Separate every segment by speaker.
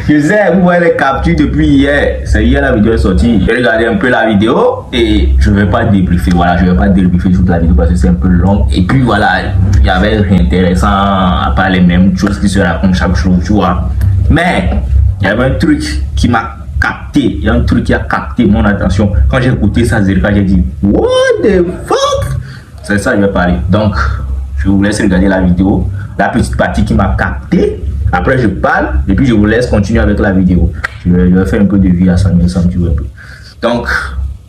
Speaker 1: Je sais, vous voyez les captures depuis hier. C'est hier la vidéo est sortie. J'ai regardé un peu la vidéo et je ne vais pas débriefer. Voilà, je ne vais pas débriefer toute la vidéo parce que c'est un peu long. Et puis voilà, il y avait rien d'intéressant à part les mêmes choses qui se racontent chaque jour, tu vois. Mais il y avait un truc qui m'a capté. Il y a un truc qui a capté mon attention. Quand j'ai écouté ça, j'ai dit what the fuck? C'est ça que je vais parler. Donc, je vous laisse regarder la vidéo. La petite partie qui m'a capté. Après, je parle et puis je vous laisse continuer avec la vidéo. Je vais faire un peu de vie à Samuel Sam, tu vois un peu. Donc,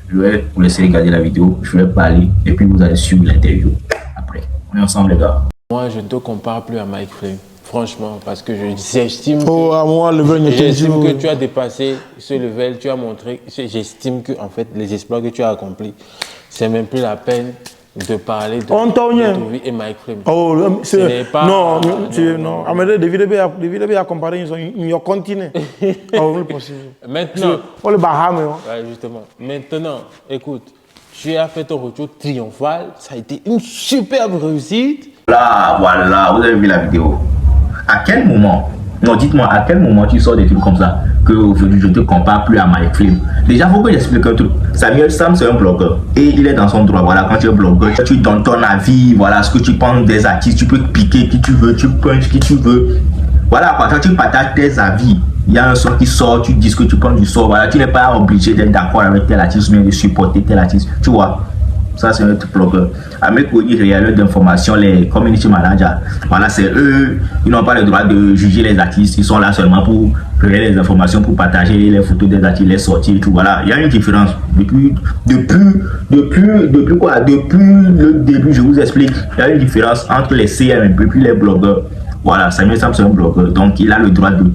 Speaker 1: je vais vous laisser regarder la vidéo. Je vais parler et puis vous allez suivre l'interview. Après, on est ensemble, les gars.
Speaker 2: Moi, je ne te compare plus à Mike Flame. Franchement, parce que j'estime
Speaker 3: que
Speaker 2: tu as dépassé ce level, tu as montré, j'estime que en fait les exploits que tu as accomplis, c'est même plus la peine de parler de Tovi et Mike Flame.
Speaker 3: Oh,
Speaker 2: c'est pas...
Speaker 3: Non. Mais David a comparé, ils ont continué. Oh, c'est possible.
Speaker 2: Maintenant...
Speaker 3: Oh, le Baham,
Speaker 2: ouais, justement. Maintenant, écoute, tu as fait ton retour triomphal, ça a été une superbe réussite.
Speaker 1: Voilà, vous avez vu la vidéo. À quel moment, non, dites-moi, à quel moment tu sors des trucs comme ça que aujourd'hui je te compare plus à Mike Flame? Déjà, il faut que j'explique un truc. Samuel Sam, c'est un blogueur et il est dans son droit. Voilà, quand tu es blogueur, tu donnes ton avis, voilà ce que tu penses des artistes, tu peux piquer qui tu veux, tu punch qui tu veux. Voilà, quand tu partages tes avis, il y a un son qui sort, tu dis ce que tu penses du son. Voilà, tu n'es pas obligé d'être d'accord avec tel artiste ou bien de supporter tel artiste, tu vois. Ça, c'est notre blogueur. Avec les réels d'information, les community managers, voilà, c'est eux, ils n'ont pas le droit de juger les artistes, ils sont là seulement pour créer les informations, pour partager les photos des artistes, les sorties, tout. Voilà, il y a une différence. Depuis le début, je vous explique, il y a une différence entre les CM et puis les blogueurs. Voilà, Samuel Sam, c'est un blogueur, donc il a le droit de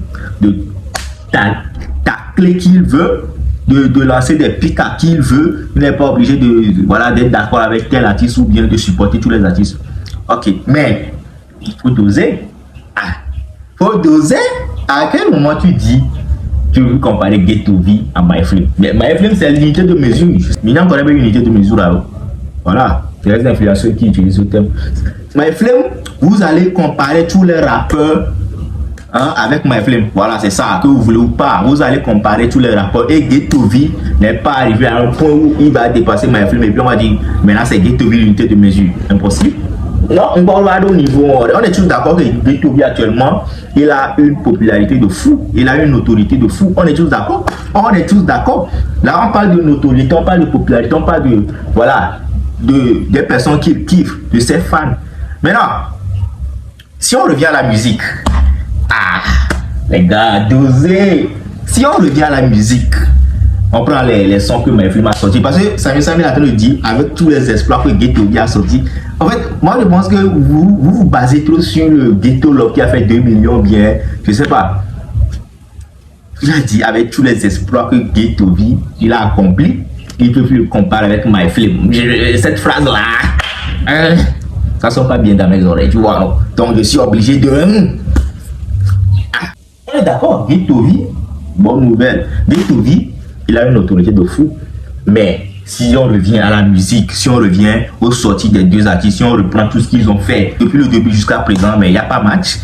Speaker 1: tacler qu'il veut. De lancer des pics à qui il veut, il n'est pas obligé d'être d'accord avec tel artiste ou bien de supporter tous les artistes. Ok, mais il faut doser. Faut doser. À quel moment tu dis tu veux comparer Ghetto V à Mike Flame? Mais Mike Flame, c'est l'unité de mesure. Mais il n'y a pas une unité de mesure là. Voilà, c'est les influenceurs qui utilisent ce terme. Mike Flame, vous allez comparer tous les rappeurs avec Mike Flame, voilà, c'est ça, que vous voulez ou pas, vous allez comparer tous les rapports et Ghetto V n'est pas arrivé à un point où il va dépasser Mike Flame et puis on va dire maintenant c'est Ghetto V l'unité de mesure. Impossible. Non, on va aller au niveau, on est tous d'accord que Ghetto V actuellement il a une popularité de fou, il a une autorité de fou, on est tous d'accord, là on parle de notoriété, on parle de popularité, on parle de, voilà, des personnes qui kiffent, de ses fans. Maintenant, si on revient à la musique, les gars, dosez. Si on revient à la musique, on prend les sons que Mike Flame a sortis. Parce que Samuel Sam est en train de dire, avec tous les exploits que Ghetto V a sortis. En fait, moi je pense que vous basez trop sur le Ghetto Love qui a fait 2 millions bien. Je sais pas. Il a dit, avec tous les exploits que Ghetto V il a accompli, il peut plus le comparer avec Mike Flame. Cette phrase-là, ça ne sonne pas bien dans mes oreilles, tu vois. Donc je suis obligé de... On est d'accord, Ghetto V, bonne nouvelle. Ghetto V, il a une autorité de fou. Mais si on revient à la musique, si on revient aux sorties des deux artistes, si on reprend tout ce qu'ils ont fait depuis le début jusqu'à présent, mais il n'y a pas match.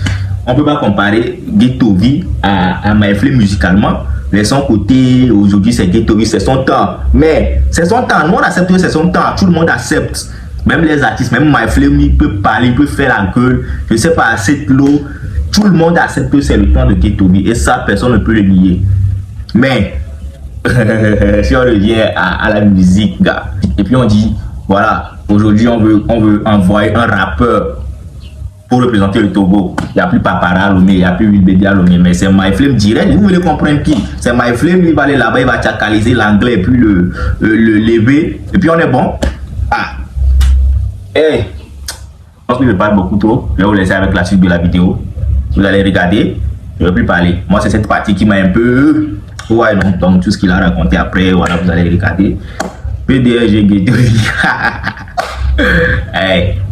Speaker 1: On ne peut pas comparer Ghetto V à Mike Flame musicalement. De son côté, aujourd'hui, c'est Ghetto V, c'est son temps. Mais c'est son temps, nous on accepte que c'est son temps, tout le monde accepte. Même les artistes, même Mike Flame, il peut parler, il peut faire la gueule. Je ne sais pas, c'est l'eau. Tout le monde accepte que c'est le temps de Ghetto V et ça, personne ne peut le nier. Mais, si on revient à la musique, gars, et puis on dit, voilà, aujourd'hui on veut envoyer un rappeur pour représenter le Togo. Il n'y a plus Papara Lomé, il n'y a plus Wilbédia Lomé, mais c'est Mike Flame direct. Vous voulez comprendre qui? C'est Mike Flame, il va aller là-bas, il va tchakaliser l'anglais et puis le lever, et puis on est bon. Je pense que je parle beaucoup trop. Je vais vous laisser avec la suite de la vidéo. Vous allez regarder, je ne vais plus parler. Moi, c'est cette partie qui m'a un peu... Ouais, non, donc tout ce qu'il a raconté après, voilà, vous allez regarder. PDG Ghetto V.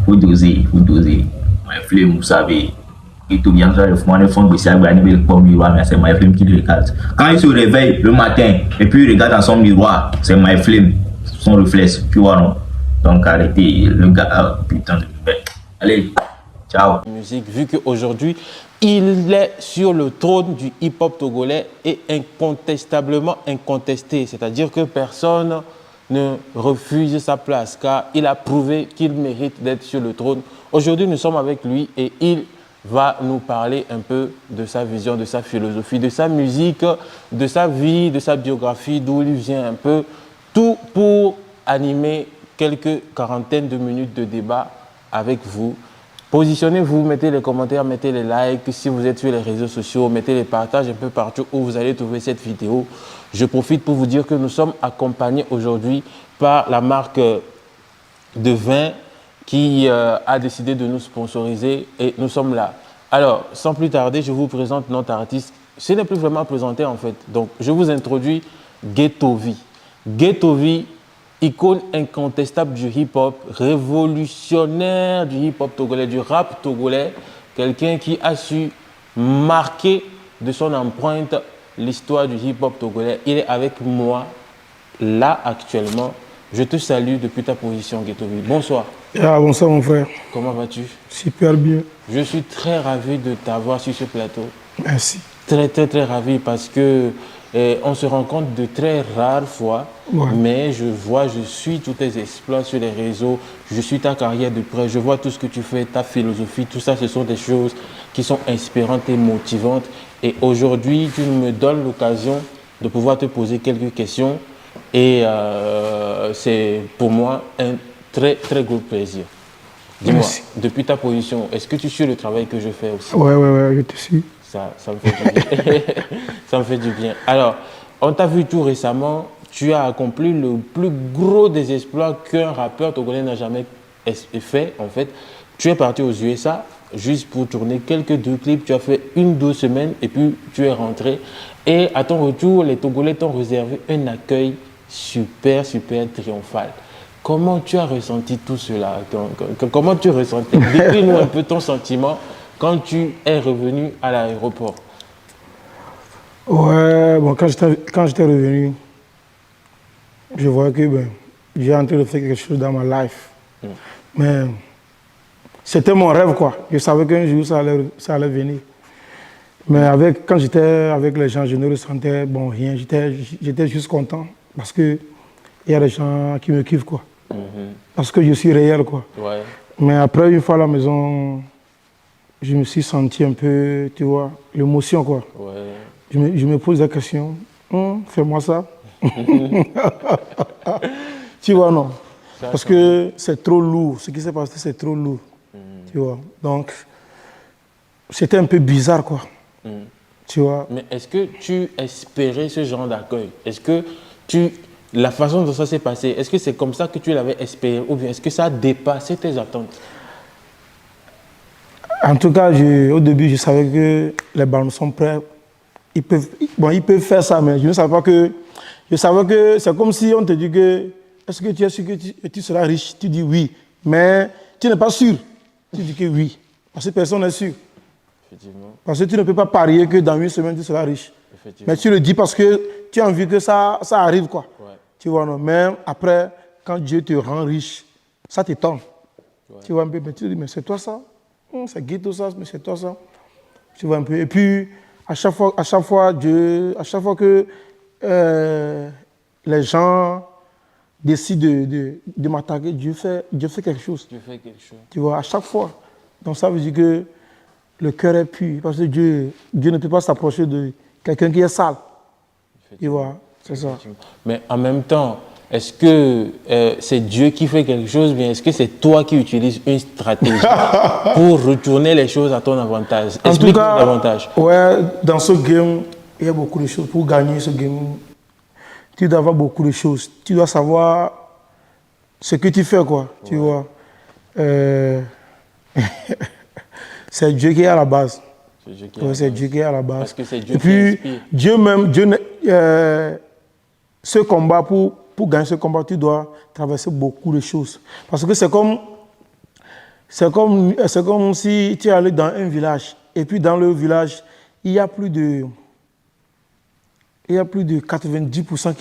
Speaker 1: Faut doser. Mike Flame, vous savez. Ghetto V, on est fond de ça, mais c'est Mike Flame qui le regarde. Quand il se réveille le matin, et puis il regarde dans son miroir, c'est Mike Flame, son réflexe, tu vois, non? Donc arrêtez, le gars, putain de... Allez, ciao.
Speaker 2: Musique, vu qu'aujourd'hui, Il est sur le trône du hip-hop togolais et incontestablement incontesté. C'est-à-dire que personne ne refuse sa place car il a prouvé qu'il mérite d'être sur le trône. Aujourd'hui, nous sommes avec lui et il va nous parler un peu de sa vision, de sa philosophie, de sa musique, de sa vie, de sa biographie, d'où il vient un peu. Tout pour animer quelques quarantaines de minutes de débat avec vous. Positionnez-vous, mettez les commentaires, mettez les likes. Si vous êtes sur les réseaux sociaux, mettez les partages un peu partout où vous allez trouver cette vidéo. Je profite pour vous dire que nous sommes accompagnés aujourd'hui par la marque de vin qui a décidé de nous sponsoriser et nous sommes là. Alors, sans plus tarder, je vous présente notre artiste. Ce n'est plus vraiment présenté en fait. Donc, je vous introduis Ghetto V. Ghetto V, icône incontestable du hip-hop, révolutionnaire du hip-hop togolais, du rap togolais, quelqu'un qui a su marquer de son empreinte l'histoire du hip-hop togolais. Il est avec moi, là, actuellement. Je te salue depuis ta position, Ghetto V. Bonsoir.
Speaker 3: Ah, bonsoir, mon frère.
Speaker 2: Comment vas-tu?
Speaker 3: Super bien.
Speaker 2: Je suis très ravi de t'avoir sur ce plateau.
Speaker 3: Merci.
Speaker 2: Très, très, très ravi parce que on se rencontre de très rares fois, mais je suis tous tes exploits sur les réseaux, je suis ta carrière de près, je vois tout ce que tu fais, ta philosophie, tout ça, ce sont des choses qui sont inspirantes et motivantes. Et aujourd'hui, tu me donnes l'occasion de pouvoir te poser quelques questions et c'est pour moi un très, très gros plaisir. Dis-moi, depuis ta position, est-ce que tu suis le travail que je fais aussi?
Speaker 3: Ouais, je te suis.
Speaker 2: Ça me fait du bien. Ça me fait du bien. Alors, on t'a vu tout récemment, tu as accompli le plus gros des exploits qu'un rappeur togolais n'a jamais fait, en fait. Tu es parti aux USA juste pour tourner quelques 2 clips, tu as fait 1-2 semaines et puis tu es rentré. Et à ton retour, les Togolais t'ont réservé un accueil super, super triomphal. Comment tu as ressenti tout cela? Comment tu ressentais? Décris-nous un peu ton sentiment quand tu es revenu à l'aéroport.
Speaker 3: Ouais, bon, quand j'étais revenu, je voyais que j'ai en train de faire quelque chose dans ma life. Mais c'était mon rêve, quoi. Je savais qu'un jour, ça allait venir. Mais quand j'étais avec les gens, je ne ressentais rien. J'étais juste content parce qu'il y a des gens qui me kiffent, quoi. Parce que je suis réel, quoi. Ouais. Mais après, une fois à la maison, je me suis senti un peu, tu vois, l'émotion, quoi. Ouais. Je me pose la question, fais-moi ça. Tu vois, non. Parce que c'est trop lourd. Ce qui s'est passé, c'est trop lourd. Tu vois. Donc, c'était un peu bizarre, quoi. Tu vois.
Speaker 2: Mais est-ce que tu espérais ce genre d'accueil? Est-ce que la façon dont ça s'est passé, est-ce que c'est comme ça que tu l'avais espéré ou bien est-ce que ça a dépassé tes attentes?
Speaker 3: En tout cas, au début, je savais que les ballons sont prêts. Ils peuvent faire ça, mais je ne savais pas que... Je savais que c'est comme si on te dit que... Est-ce que tu es sûr que tu seras riche? Tu dis oui, mais tu n'es pas sûr. Tu dis que oui, parce que personne n'est sûr. Effectivement. Parce que tu ne peux pas parier que dans 1 semaine, tu seras riche. Mais tu le dis parce que tu as envie que ça arrive, quoi. Ouais. Tu vois, non? Mais après, quand Dieu te rend riche, ça t'étonne. Ouais. Tu vois un peu, mais tu te dis, mais c'est toi ça? C'est Ghetto ça, mais c'est toi ça? Tu vois un peu. Et puis, à chaque fois que les gens décident de m'attaquer, Dieu fait quelque chose. Dieu fait quelque chose. Tu vois, à chaque fois. Donc ça veut dire que le cœur est pur. Parce que Dieu ne peut pas s'approcher de quelqu'un qui est sale. Tu vois, c'est ça.
Speaker 2: Mais en même temps, est-ce que c'est Dieu qui fait quelque chose, bien est-ce que c'est toi qui utilises une stratégie pour retourner les choses à ton avantage? Explique-nous davantage.
Speaker 3: Ouais, dans ce game, il y a beaucoup de choses. Pour gagner ce game, tu dois avoir beaucoup de choses. Tu dois savoir ce que tu fais, quoi. Ouais. Tu vois. C'est Dieu qui est à la base. C'est Dieu qui est à la base.
Speaker 2: Parce que c'est Dieu.
Speaker 3: Et puis, Dieu même, ce combat, pour gagner ce combat, tu dois traverser beaucoup de choses. Parce que c'est comme si tu es allé dans un village. Et puis, dans le village, il y a plus de 90%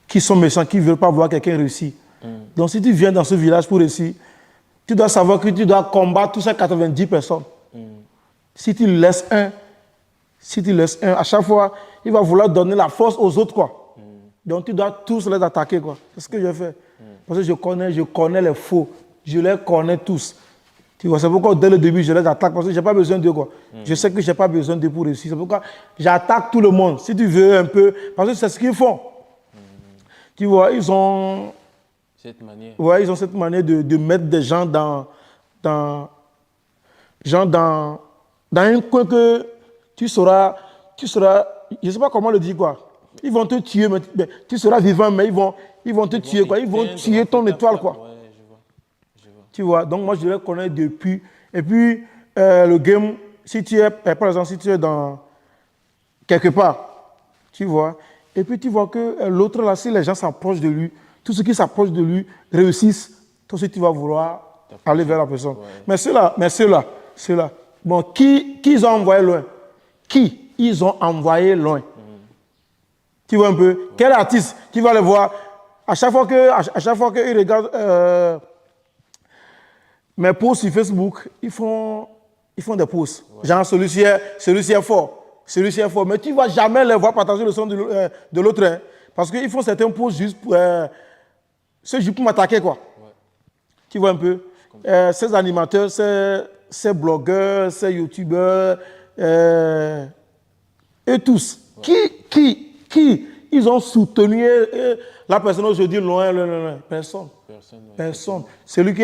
Speaker 3: qui sont méchants, qui ne veulent pas voir quelqu'un réussir. Donc, si tu viens dans ce village pour réussir, tu dois savoir que tu dois combattre tous ces 90 personnes. Si tu laisses un, à chaque fois, il va vouloir donner la force aux autres, quoi. Donc tu dois tous les attaquer, quoi. C'est ce que je fais. Parce que je connais les faux. Je les connais tous. Tu vois, c'est pourquoi dès le début, je les attaque parce que je n'ai pas besoin d'eux, quoi. Je sais que je n'ai pas besoin d'eux pour réussir. C'est pourquoi j'attaque tout le monde. Si tu veux un peu, parce que c'est ce qu'ils font. Tu vois, ils ont
Speaker 2: cette manière.
Speaker 3: Ouais, ils ont cette manière de mettre des gens dans un coin que tu seras, je ne sais pas comment le dire, quoi. Ils vont te tuer, mais tu seras vivant, mais ils vont te tuer, quoi. Ils vont tuer ton étoile, quoi.
Speaker 2: Ouais, je vois.
Speaker 3: Tu vois, donc moi je les connais depuis. Et puis, le game, si tu es, par exemple, si tu es dans quelque part, tu vois, et puis tu vois que l'autre là, si les gens s'approchent de lui, tous ceux qui s'approchent de lui réussissent, toi aussi tu vas vouloir aller vers la personne. Ouais. Mais ceux-là, bon, qui ils ont envoyé loin? Qui ils ont envoyé loin? Tu vois un peu? Ouais. Quel artiste qui va le voir? À chaque fois qu'ils regardent mes posts sur Facebook, ils font des posts. Ouais. Genre, celui-ci est fort. Celui-ci est fort. Mais tu ne vas jamais les voir partager le son de l'autre. Hein, parce qu'ils font certains posts juste pour m'attaquer, quoi. Ouais. Tu vois un peu? Ces animateurs, ces blogueurs, ces youtubeurs, et tous. Ouais. Qui ils ont soutenu la personne aujourd'hui loin? Personne. Personne. Celui qui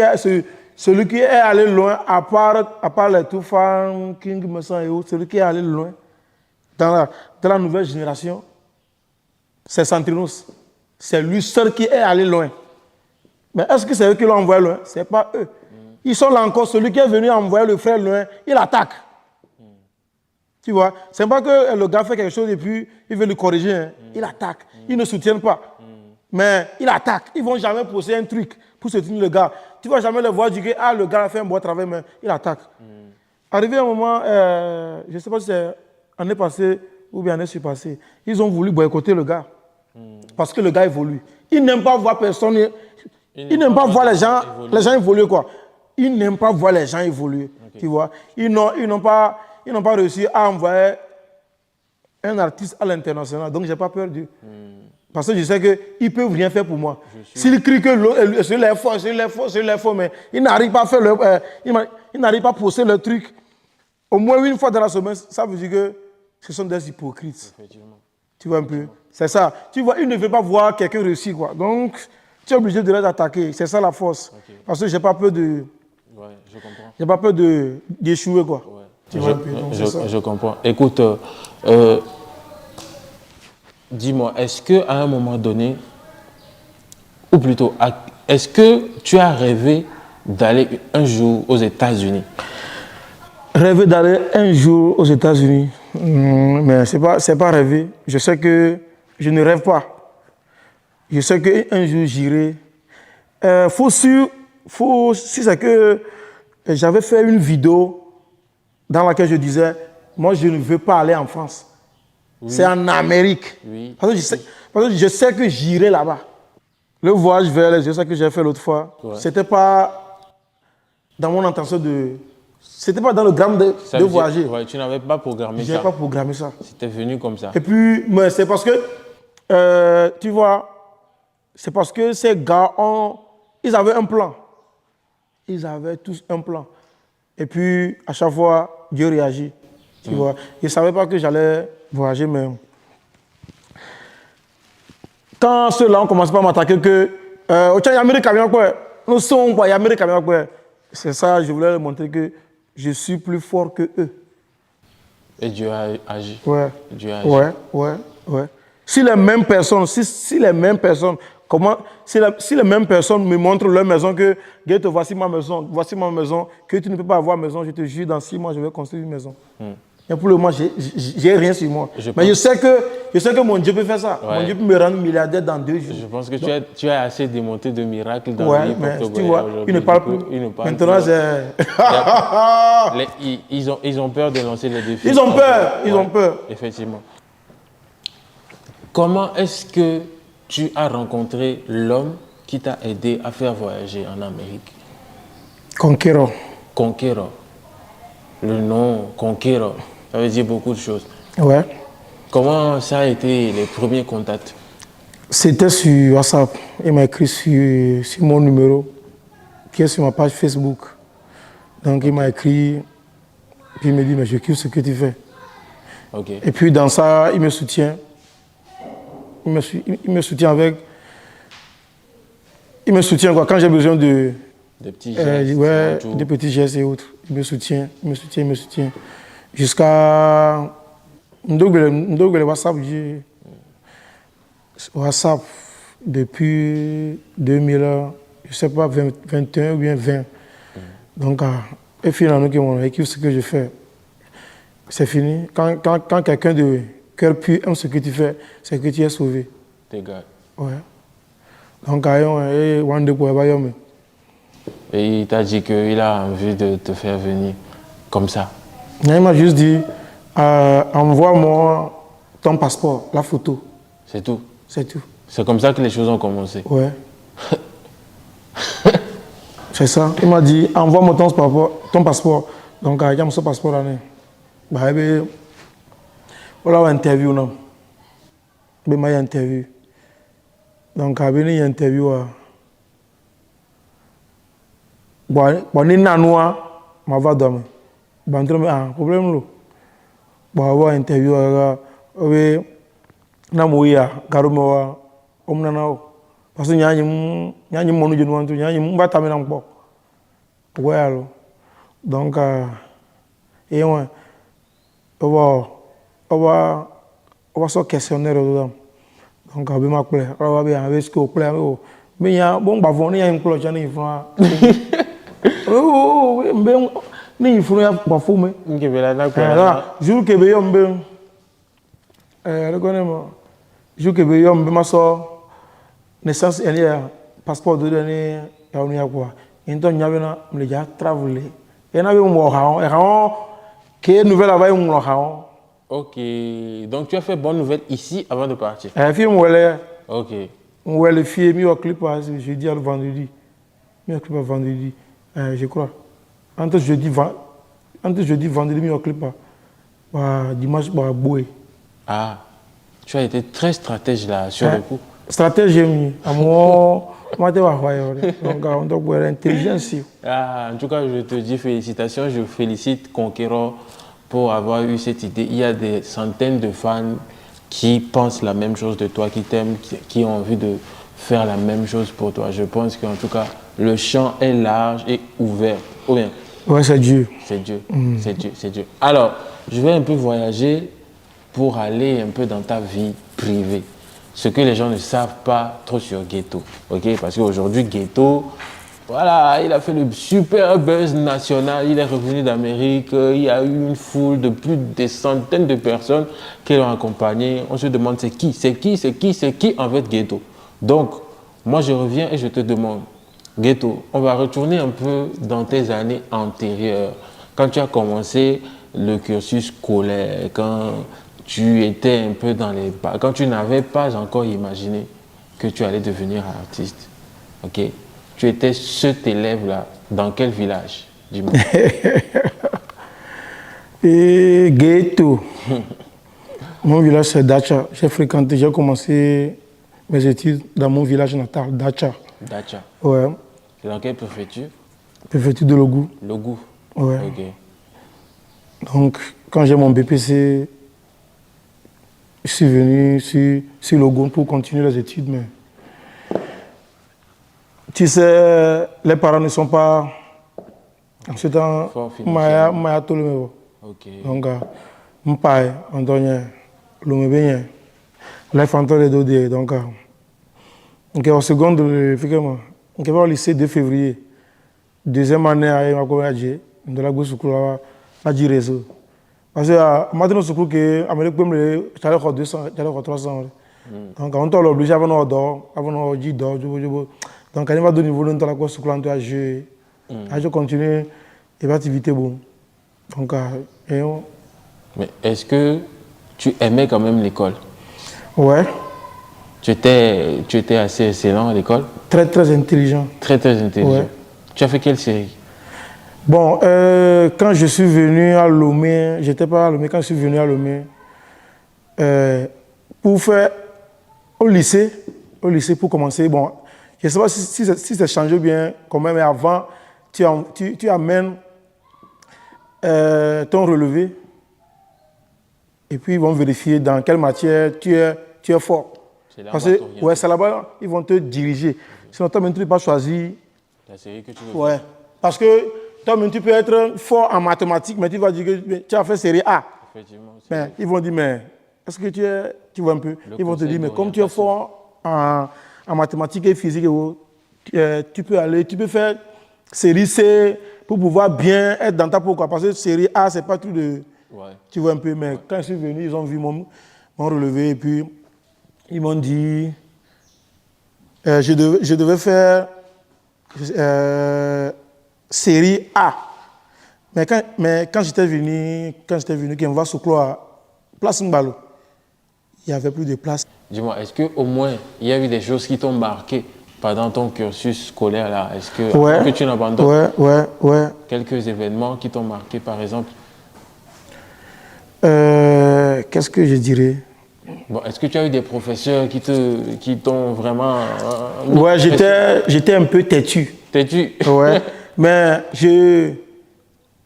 Speaker 3: est allé loin, à part les Toufan, King, Messan et autres, celui qui est allé loin dans la nouvelle génération, c'est Santrinos. C'est lui seul qui est allé loin. Mais est-ce que c'est eux qui l'ont envoyé loin? Ce n'est pas eux. Ils sont là encore. Celui qui est venu envoyer le frère loin, il attaque. Tu vois? Ce n'est pas que le gars fait quelque chose et puis il veut le corriger. Hein. Il attaque. Ils ne soutiennent pas. Mais il attaque. Ils ne vont jamais poser un truc pour soutenir le gars. Tu ne vas jamais le voir dire que le gars a fait un bon travail, mais il attaque. Arrivé un moment, je ne sais pas si c'est l'année passée ou bien l'année surpassée, ils ont voulu boycotter le gars. Parce que le gars évolue. Ils n'aiment pas voir personne. Ils n'aiment pas voir les gens évoluer, quoi. Ils n'aiment pas voir les gens évoluer. Okay. Tu vois. Ils n'ont pas réussi à envoyer un artiste à l'international. Donc, je n'ai pas peur d'eux. Parce que je sais qu'ils ne peuvent rien faire pour moi. S'ils crient que celui-là est fort, mais ils n'arrivent pas à faire ils n'arrivent pas à poster le truc. Au moins une fois dans la semaine, ça veut dire que ce sont des hypocrites. Tu vois un peu? C'est ça. Tu vois, ils ne veulent pas voir quelqu'un réussir, quoi. Donc, tu es obligé de les attaquer. C'est ça la force. Okay. Parce que je n'ai pas peur de...
Speaker 2: Ouais, je comprends.
Speaker 3: J'ai pas peur d'échouer, quoi. Ouais. Tu vois un peu, donc
Speaker 2: je comprends. Écoute, dis-moi, est-ce qu'à un moment donné, ou plutôt, est-ce que tu as rêvé d'aller un jour aux États-Unis?
Speaker 3: Rêver d'aller un jour aux États-Unis, mais c'est pas rêver. Je sais que je ne rêve pas. Je sais qu'un jour j'irai. Si c'est que j'avais fait une vidéo dans laquelle je disais, moi je ne veux pas aller en France. Oui. C'est en Amérique. Oui. Parce que je sais que j'irai là-bas. Le voyage vers les USA que j'ai fait l'autre fois, ouais. C'était pas dans mon intention de... C'était pas dans le gramme de voyager.
Speaker 2: Ouais, tu n'avais pas programmé ça.
Speaker 3: Je n'avais pas programmé ça.
Speaker 2: C'était venu comme ça.
Speaker 3: Et puis, c'est parce que, tu vois, c'est parce que ces gars ils avaient un plan. Ils avaient tous un plan. Et puis, à chaque fois, Dieu réagit. Tu vois. Ils ne savaient pas que j'allais voyager, mais... Quand ceux-là ont commencé par m'attaquer que... C'est ça, je voulais leur montrer que je suis plus fort que eux.
Speaker 2: Et Dieu a agi.
Speaker 3: Ouais.
Speaker 2: Dieu a agi.
Speaker 3: Ouais. Si les mêmes personnes, si les mêmes personnes me montrent leur maison, que voici ma maison, que tu ne peux pas avoir maison, je te jure, dans 6 mois, je vais construire une maison. Et pour le moment, j'ai rien sur moi. Mais je sais que mon Dieu peut faire ça. Ouais. Mon Dieu peut me rendre milliardaire dans 2 jours.
Speaker 2: Je pense que tu as assez démonté de miracles dans le pays.
Speaker 3: Mais tu vois, il ne parle plus. Maintenant,
Speaker 2: ils ont peur de lancer les défis.
Speaker 3: Ils ont peur.
Speaker 2: Effectivement. Comment est-ce que tu as rencontré l'homme qui t'a aidé à faire voyager en Amérique?
Speaker 3: Conquérant.
Speaker 2: le nom Conquérant, ça veut dire beaucoup de choses.
Speaker 3: Ouais.
Speaker 2: Comment ça a été les premiers contacts?
Speaker 3: C'était sur WhatsApp. Il m'a écrit sur mon numéro, qui est sur ma page Facebook. Donc il m'a écrit, puis il me dit, mais je kiffe ce que tu fais.
Speaker 2: Ok.
Speaker 3: Et puis dans ça, il me soutient. Il me soutient avec... Il me soutient quoi, quand j'ai besoin de...
Speaker 2: Des petits gestes.
Speaker 3: Ouais, des petits gestes et autres. Il me soutient, il me soutient, il me soutient. Jusqu'à... Ndogele WhatsApp, WhatsApp depuis 2000, je ne sais pas, 21 ou bien 20. Donc, et finalement, mon équipe, ce que je fais, c'est fini. Quand quelqu'un de cœur pur aime ce que tu fais, c'est que tu es sauvé.
Speaker 2: T'es gars.
Speaker 3: Ouais. Donc,
Speaker 2: Et il t'a dit qu'il a envie de te faire venir comme ça.
Speaker 3: il m'a juste dit, envoie-moi ton passeport, la photo.
Speaker 2: C'est tout.
Speaker 3: C'est tout.
Speaker 2: C'est comme ça que les choses ont commencé.
Speaker 3: Ouais. C'est ça. Il m'a dit, envoie-moi ton passeport. Donc, il y a mon passeport là. Bah, voilà une interview là. Il m'a interview. Donc, il y a une interview. Bon, il y a un ma va dormir. Bon, il y a un problème là. Bon, il y a une interview. Il y a un Omnana parce que nyanya monu jenu wantu nyanya mbata mena mpo welo donc et on so questionnaire dedans donc abi ma ple ala bi avec ce que ple o mais ya bon ba vont ni ya inclo chani funa oh mbe ni funa ya ba fume
Speaker 2: Ngibela na
Speaker 3: là jour que be yombe reconnaît-moi jour que be yombe ma so naissance il y a passeport de donner ya on y a quoi into nyabena me déjà traveler et na be mo ha que nouvelle ava on ha.
Speaker 2: Ok, donc tu as fait bonne nouvelle ici avant de partir.
Speaker 3: Film wele
Speaker 2: Ok.
Speaker 3: on wele fille mi au clip jeudi à vendredi. Mi au clip vendredi je crois. Entre jeudi vendredi mi au clip dimanche boé.
Speaker 2: Ah, tu as été très stratège là sur le coup.
Speaker 3: Stratégie à moi te va voir donc on doit avoir intelligence.
Speaker 2: Ah, en tout cas, je te dis félicitations. Je félicite Conquérant pour avoir eu cette idée. Il y a des centaines de fans qui pensent la même chose de toi, qui t'aiment, qui ont envie de faire la même chose pour toi. Je pense qu'en tout cas, le champ est large et ouvert. Ou bien?
Speaker 3: Ouais, c'est Dieu.
Speaker 2: C'est Dieu. C'est Dieu. C'est Dieu. Alors, je vais un peu voyager pour aller un peu dans ta vie privée. Ce que les gens ne savent pas trop sur Ghetto. Ok? Parce qu'aujourd'hui, Ghetto, voilà, il a fait le super buzz national. Il est revenu d'Amérique. Il y a eu une foule de plus de centaines de personnes qui l'ont accompagné. On se demande c'est qui en fait Ghetto. Donc, moi je reviens et je te demande, Ghetto, on va retourner un peu dans tes années antérieures. Quand tu as commencé le cursus scolaire, quand tu étais un peu dans les... Quand tu n'avais pas encore imaginé que tu allais devenir artiste, ok? Tu étais cet élève-là, dans quel village? Dis-moi.
Speaker 3: Et Ghetto. Mon village, c'est Dacha. J'ai commencé mes études dans mon village natal, Dacha.
Speaker 2: Dacha.
Speaker 3: Ouais.
Speaker 2: C'est dans quelle préfecture?
Speaker 3: Préfecture de Logou.
Speaker 2: Logou.
Speaker 3: Ouais.
Speaker 2: Ok.
Speaker 3: Donc, quand j'ai mon BPC, je suis venu sur Logou pour continuer les études, mais tu sais, les parents ne sont pas en ce temps. Maya tout le monde.
Speaker 2: Ok.
Speaker 3: Donc, mon père, Antonien, le bien, les fantômes de Dodé. Donc, en seconde, effectivement, on va au lycée 2 février. Deuxième année, à Makomadji, de la Gousse, à Réseau. Parce que maintenant, je crois que l'Amérique peut me faire 200, 300. Donc, on est obligé avant de dire, donc, on va donner niveau de la course à jouer. À continuer les activités. Bon. Donc,
Speaker 2: mais est-ce que tu aimais quand même l'école?
Speaker 3: Ouais.
Speaker 2: Tu étais assez excellent à l'école?
Speaker 3: Très, très intelligent.
Speaker 2: Très, très intelligent.
Speaker 3: Ouais.
Speaker 2: Tu as fait quelle série?
Speaker 3: Bon, quand je suis venu à Lomé, j'étais pas à Lomé, quand je suis venu à Lomé, pour faire au lycée pour commencer, bon, je ne sais pas si ça changé bien quand même, mais avant, tu amènes ton relevé et puis ils vont vérifier dans quelle matière tu es fort. Parce que ouais, c'est là-bas, ils vont te diriger. Sinon, toi-même, tu n'as pas choisi
Speaker 2: la série que tu veux.
Speaker 3: Ouais, parce que toi-même, tu peux être fort en mathématiques, mais tu vas dire que tu as fait série A.
Speaker 2: Effectivement.
Speaker 3: Mais ils vont dire, mais est-ce que tu vois un peu? Ils vont te dire, mais comme tu es fort en mathématiques et physique, tu peux faire série C pour pouvoir bien être dans ta peau. Parce que série A, c'est pas tout de...
Speaker 2: Ouais.
Speaker 3: Tu vois un peu, mais quand je suis venu, ils ont vu mon relevé et puis ils m'ont dit, je devais faire série A. Mais quand j'étais venu, qu'on va se clore place Mbalo, il n'y avait plus de place.
Speaker 2: Dis-moi, est-ce qu'au moins, il y a eu des choses qui t'ont marqué pendant ton cursus scolaire là? Est-ce que tu n'abandonnes?
Speaker 3: Ouais.
Speaker 2: Quelques événements qui t'ont marqué, par exemple?
Speaker 3: Qu'est-ce que je dirais?
Speaker 2: Bon, est-ce que tu as eu des professeurs qui t'ont vraiment...
Speaker 3: ouais, j'étais un peu têtu.
Speaker 2: Têtu?
Speaker 3: Ouais, mais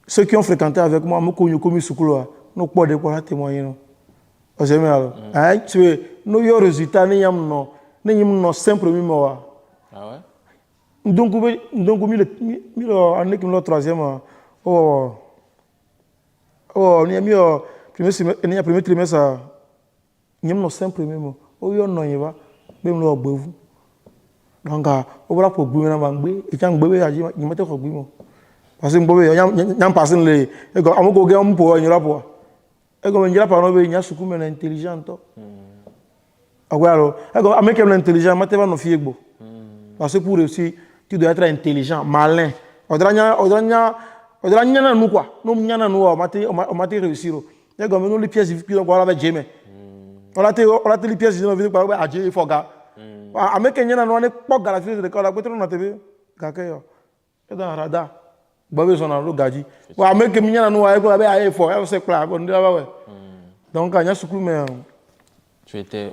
Speaker 3: ceux qui ont fréquenté avec moi, nous pas de témoigner. Nous avons eu résultat, nous avons 5 premiers mois.
Speaker 2: Ah ouais?
Speaker 3: Donc, le troisième, on a mis le premier trimestre, nous avons 5 premiers mois. On a mis le donc, on va pour bouger dans le et quand bébé a dit, il m'a dit que bouger. Parce que bébé, il y a passé les, et quand on a un peu, il y a pas. Et quand il y a pas, il y a surtout mais intelligent. Ah ouais alors, et quand américain intelligent, mais tu vas nous fier beau. Parce que pour réussir, tu dois être intelligent, malin. Au-delà nous quoi, nous nous on m'a réussir. Et quand nous les pièces qui ont quoi avec Jémé. On a les pièces qui ont vu quoi avec Jémé, il faut gars. Américain n'y a pas de la de l'école, peut-être on a TV, quelqu'un est dans le radar. Bobé son dans le gadget. Américain n'y a pas avec fort, c'est clair. Donc il y a ce coup mais
Speaker 2: tu étais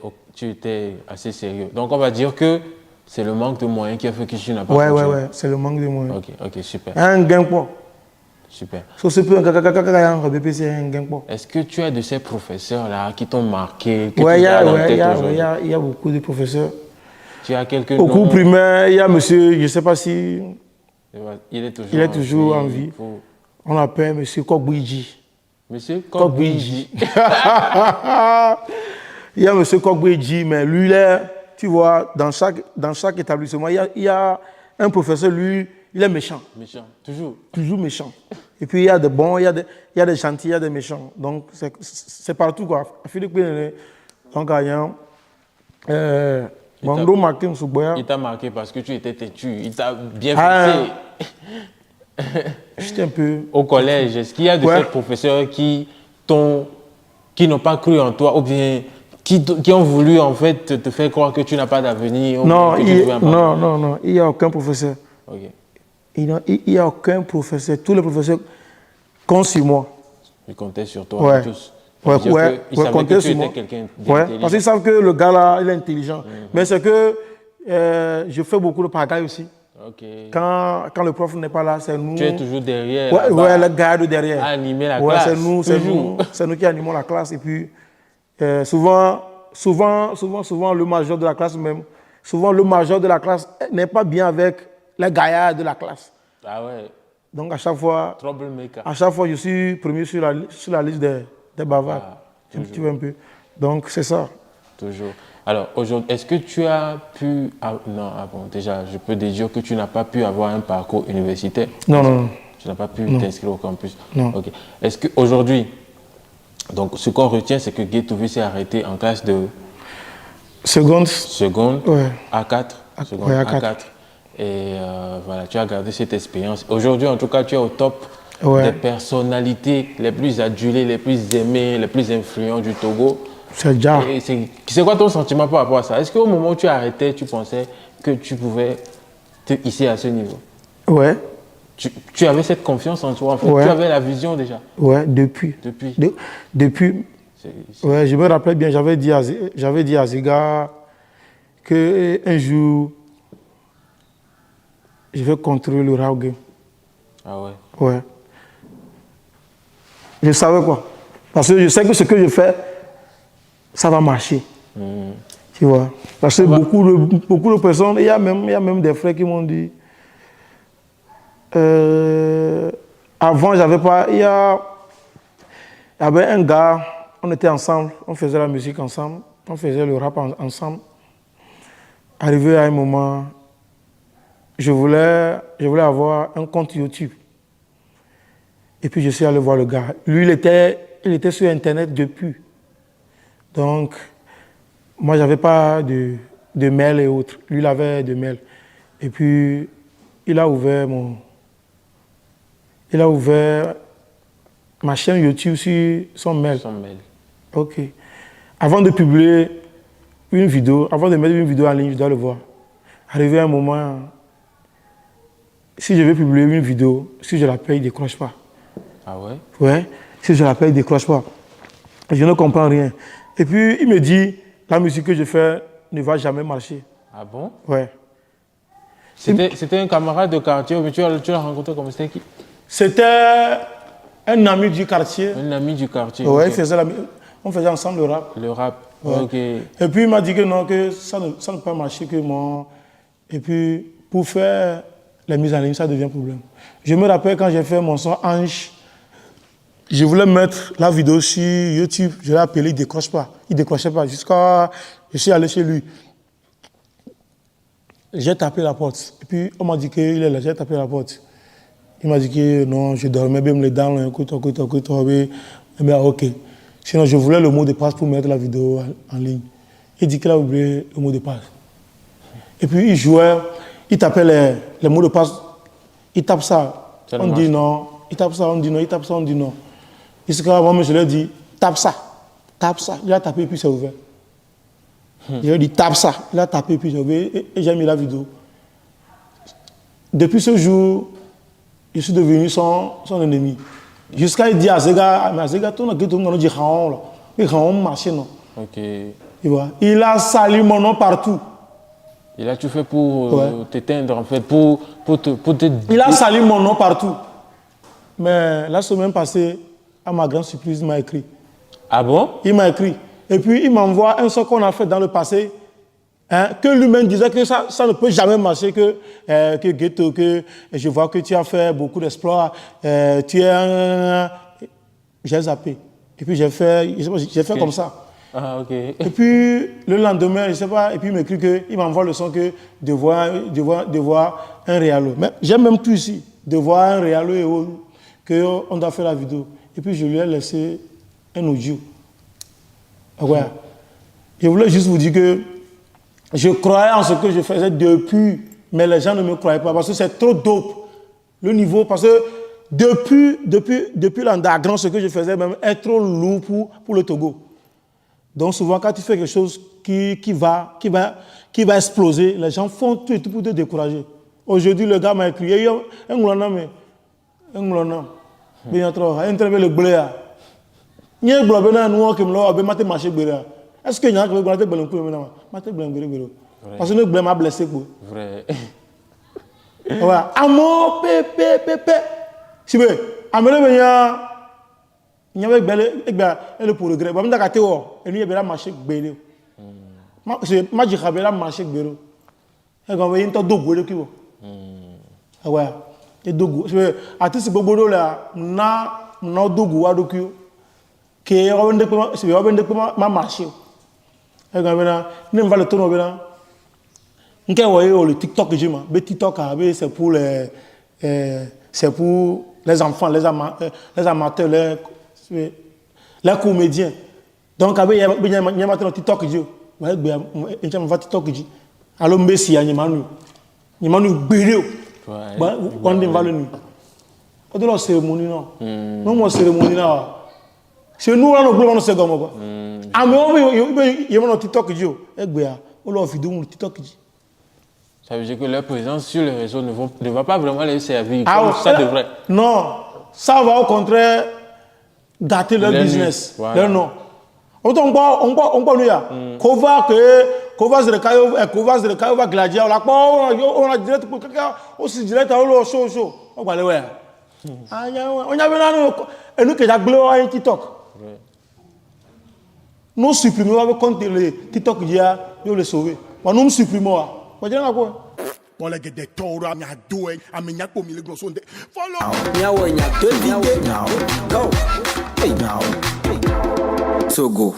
Speaker 2: assez sérieux. Donc on va dire que c'est le manque de moyens qui a fait que tu n'as pas continué.
Speaker 3: Ouais, c'est le manque de moyens.
Speaker 2: Ok, super.
Speaker 3: Un gain quoi.
Speaker 2: Super.
Speaker 3: Est-ce
Speaker 2: que tu as de ces professeurs-là qui t'ont marqué?
Speaker 3: Oui, il y a beaucoup de professeurs.
Speaker 2: Tu as quelques
Speaker 3: Au cours primaire, il y a monsieur, je ne sais pas si...
Speaker 2: Il est
Speaker 3: toujours en vie. On l'appelle monsieur Kokbouidji.
Speaker 2: Monsieur Kokbouidji.
Speaker 3: Il y a monsieur Kokbouidji, mais lui, là, tu vois, dans chaque établissement, il y a un professeur, lui, il est méchant.
Speaker 2: Méchant, toujours.
Speaker 3: Toujours méchant. Et puis il y a des bons, il y a des gentils, il y a des méchants. Donc c'est partout quoi. Philippe, donc
Speaker 2: il t'a marqué parce que tu étais têtu. Il t'a bien fixé.
Speaker 3: J'étais un peu...
Speaker 2: Au collège, est-ce qu'il y a de ces professeurs qui n'ont pas cru en toi ou bien qui ont voulu en fait te faire croire que tu n'as pas d'avenir?
Speaker 3: Non, il n'y a aucun professeur.
Speaker 2: Okay.
Speaker 3: Il n'y a aucun professeur. Tous les professeurs comptent sur moi.
Speaker 2: Ils comptaient sur toi, tous.
Speaker 3: Ils savaient que tu étais quelqu'un d'intelligent. Parce qu'ils savent que le gars là, il est intelligent. Mais c'est que je fais beaucoup de pagaille aussi.
Speaker 2: Okay.
Speaker 3: Quand le prof n'est pas là, c'est nous.
Speaker 2: Tu es toujours derrière.
Speaker 3: Ouais, le gars de derrière.
Speaker 2: À animer la classe.
Speaker 3: C'est nous qui animons la classe. Et puis, souvent, le major de la classe même, n'est pas bien avec les gaillards de la classe.
Speaker 2: Ah ouais.
Speaker 3: Donc à chaque fois, je suis premier sur la liste des bavards. Ah, tu vois un peu. Donc c'est ça.
Speaker 2: Toujours. Alors aujourd'hui, est-ce que tu as pu... déjà, je peux dire que tu n'as pas pu avoir un parcours universitaire.
Speaker 3: Non.
Speaker 2: Tu n'as pas pu t'inscrire au campus.
Speaker 3: Non.
Speaker 2: Ok. Est-ce qu'aujourd'hui, donc ce qu'on retient, c'est que Guy Touvé s'est arrêté en classe de...
Speaker 3: Seconde.
Speaker 2: Ouais. A4.
Speaker 3: Ouais, A4.
Speaker 2: Et voilà, tu as gardé cette expérience. Aujourd'hui, en tout cas, tu es au top des personnalités les plus adulées, les plus aimées, les plus influentes du Togo.
Speaker 3: C'est déjà.
Speaker 2: C'est quoi ton sentiment par rapport à ça? Est-ce qu'au moment où tu as arrêté, tu pensais que tu pouvais te hisser à ce niveau?
Speaker 3: Ouais.
Speaker 2: Tu avais cette confiance en toi, en fait.
Speaker 3: Ouais.
Speaker 2: Tu avais la vision déjà.
Speaker 3: Ouais, depuis. Depuis. Ouais, je me rappelle bien, j'avais dit à Zega qu'un jour, je vais contrôler le rap game.
Speaker 2: Ah ouais.
Speaker 3: Ouais. Je savais quoi. Parce que je sais que ce que je fais, ça va marcher. Tu vois. Parce que beaucoup de personnes, il y a même des frères qui m'ont dit. Avant, j'avais pas. Il y avait un gars, on était ensemble, on faisait la musique ensemble, on faisait le rap ensemble. Arrivé à un moment, je voulais avoir un compte YouTube. Et puis je suis allé voir le gars. Lui, il était sur Internet depuis. Donc, moi, je n'avais pas de mail et autres. Lui, il avait des mails. Et puis, il a ouvert ma chaîne YouTube sur son mail. OK. Avant de publier une vidéo, avant de mettre une vidéo en ligne, je dois le voir. Arrivé à un moment, si je veux publier une vidéo, si je la paye, il ne décroche pas.
Speaker 2: Ah ouais?
Speaker 3: Ouais. Si je la paye, il ne décroche pas. Je ne comprends rien. Et puis, il me dit, la musique que je fais ne va jamais marcher.
Speaker 2: Ah bon?
Speaker 3: Ouais.
Speaker 2: C'était un camarade de quartier, mais tu l'as rencontré comme c'était qui?
Speaker 3: C'était un ami du quartier.
Speaker 2: Un ami du quartier.
Speaker 3: Ouais,
Speaker 2: Okay.
Speaker 3: On faisait ensemble le rap.
Speaker 2: Le rap,
Speaker 3: ouais.
Speaker 2: Ok.
Speaker 3: Et puis il m'a dit que non, que ça ne peut pas marcher que moi. Et puis pour faire les mises en ligne, ça devient problème. Je me rappelle quand j'ai fait mon son Ange, je voulais mettre la vidéo sur YouTube, je l'ai appelé, il ne décroche pas. Il ne décrochait pas jusqu'à... Je suis allé chez lui. J'ai tapé la porte. Et puis on m'a dit qu'il est là, j'ai tapé la porte. Il m'a dit que non, je dormais bien les dents, écoute, ok. Sinon, je voulais le mot de passe pour mettre la vidéo en ligne. Il dit qu'il a oublié le mot de passe. Et puis, il jouait, il tapait les mots de passe, il tape ça, on dit non, il tape ça, on dit non, il tape ça, on dit non. Jusqu'à moi, je lui ai dit, tape ça. Il a tapé et puis c'est ouvert. Je lui ai dit, tape ça. Il a tapé et puis c'est ouvert et j'ai mis la vidéo. Depuis ce jour, je suis devenu son ennemi. Jusqu'à il dit à Zega, mais Zega, tout le monde dit Raon, là. Mais Raon marché, non.
Speaker 2: Ok.
Speaker 3: Tu vois? Il a sali mon nom partout.
Speaker 2: Il a tout fait pour t'éteindre, en fait, pour te...
Speaker 3: Il a sali mon nom partout. Mais la semaine passée, à ma grande surprise, il m'a écrit.
Speaker 2: Ah bon?
Speaker 3: Il m'a écrit. Et puis, il m'envoie un son qu'on a fait dans le passé, hein, que lui-même disait que ça ne peut jamais marcher, que Ghetto, que je vois que tu as fait beaucoup d'exploits, tu es un... J'ai zappé. Et puis, j'ai fait comme ça.
Speaker 2: Ah, ok.
Speaker 3: Et puis, le lendemain, je ne sais pas, et puis il m'écrit qu'il m'envoie le son que de voir un réalo. Mais j'ai même tout ici, de voir un réalo et autres, qu'on doit faire la vidéo. Et puis, je lui ai laissé un audio. Ouais. Je voulais juste vous dire que je croyais en ce que je faisais depuis, mais les gens ne me croyaient pas parce que c'est trop dope. Le niveau, parce que depuis l'underground, ce que je faisais même est trop lourd pour le Togo. Donc souvent, quand tu fais quelque chose qui va exploser, les gens font tout et tout pour te décourager. Aujourd'hui, le gars m'a écrit, un moulana, le blé. Il y a un blé, est-ce que y a un blé parce que le blé m'a blessé.
Speaker 2: Vrai.
Speaker 3: Voilà. Amour, pépé. Si vous voulez, il y avait le progrès. Il y a un marché de ma j'ai un marché de il y a un dogo de kibo. Ouais. Et dogo. Artiste bobo là, na dogo wa dokio. Que y a un marché. Il y a un va le tourner là. Le TikTok que j'ai, le TikTok c'est pour les enfants, les amateurs, les comédiens. Donc, il y a un TikTok que j'ai. Il y a un TikTok que j'ai. Alors, Messi, il y a un béréo. On est venu. On doit la cérémonie, non. Non, la cérémonie, là. C'est nous, là, nous avons comme quoi. Ah, mais il y a un TikTok que j'ai. On a vidéo, le TikTok que j'ai.
Speaker 2: Ça veut dire que leur présence sur les réseaux ne va pas vraiment les servir comme ça devrait.
Speaker 3: Non, ça va au contraire gâter leur business.
Speaker 2: Voilà.
Speaker 3: Leur nom. On peut nous Kovas de Kayo va gladier. On a direct pour quelqu'un aussi direct à l'eau chaud. On va aller voir. On a vu et nous qui avons gloire à TikTok. Nous supprimons avec compte le TikTok d'hier, nous le sauver. Nous supprimons. On dirait quoi?
Speaker 4: Pour les des taureaux, à mes doigts, à mes nyakos, mille grossons. Follow.
Speaker 5: Go. So go.